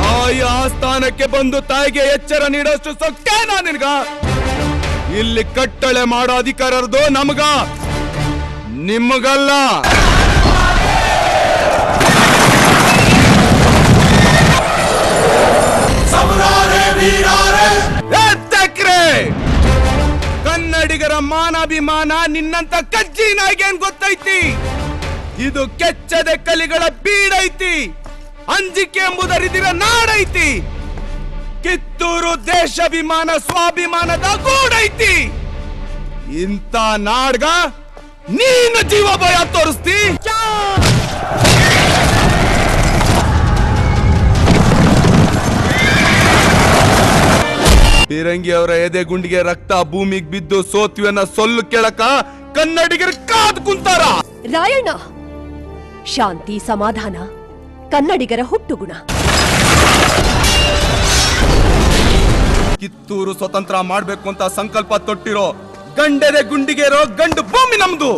ತಾಯಿ ಆಸ್ಥಾನಕ್ಕೆ ಬಂದು ತಾಯಿಗೆ ಎಚ್ಚರ ನೀಡೋಷ್ಟು ಸೊಕ್ಕೇನಾ ನಿನ್ಗ? ಇಲ್ಲಿ ಕಟ್ಟಳೆ ಮಾಡೋ ಅಧಿಕಾರದ್ದು ನಮಗ, ನಿಮಗಲ್ಲ. ಕನ್ನಡಿಗರ ಮಾನಾಭಿಮಾನ ನಿನ್ನಂತ ಕಜ್ಜಿ ನಾಯಿಗೇನ್ ಗೊತ್ತೈತಿ? ಇದು ಕೆಚ್ಚದೆ ಕಲಿಗಳ ಬೀಡೈತಿ, ಅಂಜಿಕೆ ಎಂಬುದರಿದಿರ ನಾಡೈತಿ. ಕಿತ್ತೂರು ದೇಶಾಭಿಮಾನ ಸ್ವಾಭಿಮಾನದ ಗೂಡೈತಿ. ಇಂಥ ನಾಡ್ಗ ನೀನು ಜೀವ ಭಯ ತೋರಿಸ್ತಿ? ಫಿರಂಗಿ ಅವರ ಎದೆ ಗುಂಡಿಗೆ ರಕ್ತ ಭೂಮಿಗೆ ಬಿದ್ದು ಸೋತ್ವಿಯನ್ನ ಸೊಲ್ಲು ಕೇಳಕ ಕನ್ನಡಿಗರು ಕಾದ್ ಕುಂತಾರ. ರಾಯಣ್ಣ, ಶಾಂತಿ ಸಮಾಧಾನ ಕನ್ನಡಿಗರ ಹುಟ್ಟುಗುಣ. ಕಿತ್ತೂರು ಸ್ವತಂತ್ರ ಮಾಡ್ಬೇಕು ಅಂತ ಸಂಕಲ್ಪ ತೊಟ್ಟಿರೋ ಗಂಡೆದೆ ಗುಂಡಿಗೆ ಇರೋ ಗಂಡು ಭೂಮಿ ನಮ್ದು.